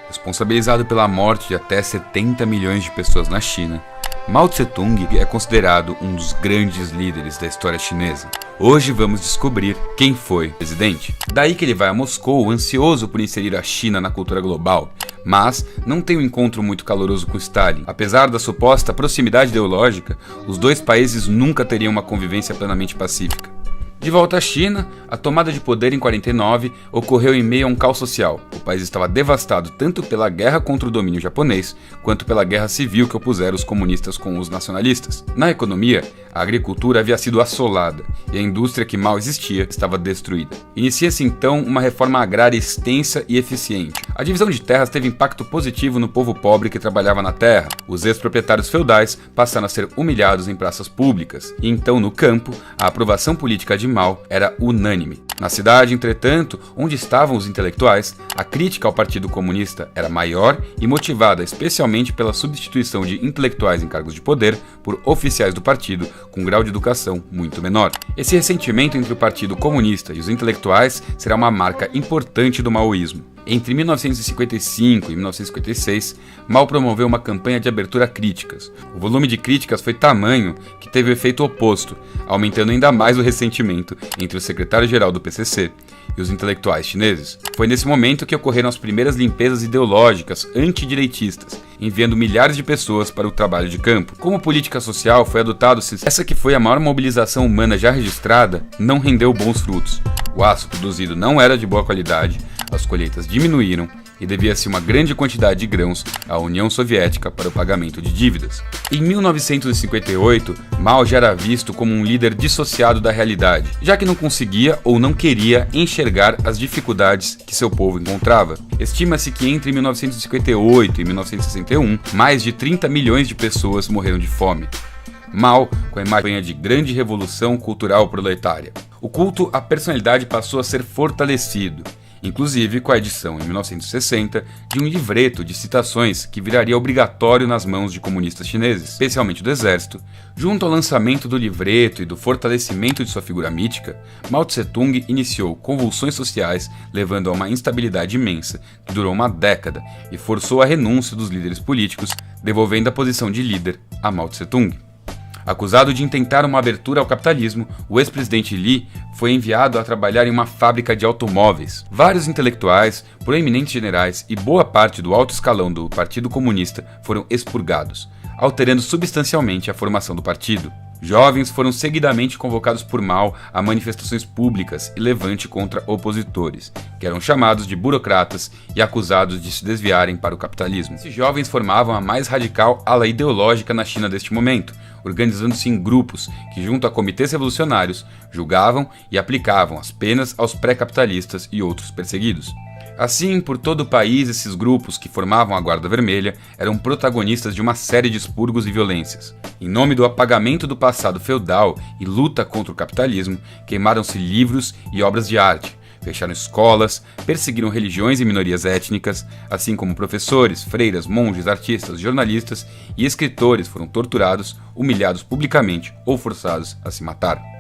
Responsabilizado pela morte de até 70 milhões de pessoas na China, Mao Tse-tung é considerado um dos grandes líderes da história chinesa. Hoje vamos descobrir quem foi o presidente. Daí que ele vai a Moscou ansioso por inserir a China na cultura global, mas não tem um encontro muito caloroso com Stalin. Apesar da suposta proximidade ideológica, os dois países nunca teriam uma convivência plenamente pacífica. De volta à China, a tomada de poder em 49 ocorreu em meio a um caos social. O país estava devastado tanto pela guerra contra o domínio japonês, quanto pela guerra civil que opuseram os comunistas com os nacionalistas. Na economia, a agricultura havia sido assolada e a indústria que mal existia estava destruída. Inicia-se então uma reforma agrária extensa e eficiente. A divisão de terras teve impacto positivo no povo pobre que trabalhava na terra. Os ex-proprietários feudais passaram a ser humilhados em praças públicas, e então no campo, a aprovação política de Mao era unânime. Na cidade, entretanto, onde estavam os intelectuais, a crítica ao Partido Comunista era maior e motivada especialmente pela substituição de intelectuais em cargos de poder por oficiais do partido com grau de educação muito menor. Esse ressentimento entre o Partido Comunista e os intelectuais será uma marca importante do maoísmo. Entre 1955 e 1956, Mao promoveu uma campanha de abertura a críticas. O volume de críticas foi tamanho que teve o efeito oposto, aumentando ainda mais o ressentimento entre o secretário-geral do PCC e os intelectuais chineses. Foi nesse momento que ocorreram as primeiras limpezas ideológicas antidireitistas, enviando milhares de pessoas para o trabalho de campo. Como política social, foi adotado essa que foi a maior mobilização humana já registrada, não rendeu bons frutos. O aço produzido não era de boa qualidade, as colheitas diminuíram e devia-se uma grande quantidade de grãos à União Soviética para o pagamento de dívidas. Em 1958, Mao já era visto como um líder dissociado da realidade, já que não conseguia ou não queria enxergar as dificuldades que seu povo encontrava. Estima-se que entre 1958 e 1961, mais de 30 milhões de pessoas morreram de fome. Mao, com a imagem de grande revolução cultural proletária. O culto à personalidade passou a ser fortalecido, inclusive com a edição, em 1960, de um livreto de citações que viraria obrigatório nas mãos de comunistas chineses, especialmente do exército. Junto ao lançamento do livreto e do fortalecimento de sua figura mítica, Mao Tse-tung iniciou convulsões sociais, levando a uma instabilidade imensa, que durou uma década e forçou a renúncia dos líderes políticos, devolvendo a posição de líder a Mao Tse-tung. Acusado de intentar uma abertura ao capitalismo, o ex-presidente Lee foi enviado a trabalhar em uma fábrica de automóveis. Vários intelectuais, proeminentes generais e boa parte do alto escalão do Partido Comunista foram expurgados, alterando substancialmente a formação do partido. Jovens foram seguidamente convocados por Mao a manifestações públicas e levante contra opositores, que eram chamados de burocratas e acusados de se desviarem para o capitalismo. Esses jovens formavam a mais radical ala ideológica na China deste momento, organizando-se em grupos que, junto a comitês revolucionários, julgavam e aplicavam as penas aos pré-capitalistas e outros perseguidos. Assim, por todo o país, esses grupos que formavam a Guarda Vermelha eram protagonistas de uma série de expurgos e violências. Em nome do apagamento do passado feudal e luta contra o capitalismo, queimaram-se livros e obras de arte, fecharam escolas, perseguiram religiões e minorias étnicas, assim como professores, freiras, monges, artistas, jornalistas e escritores foram torturados, humilhados publicamente ou forçados a se matar.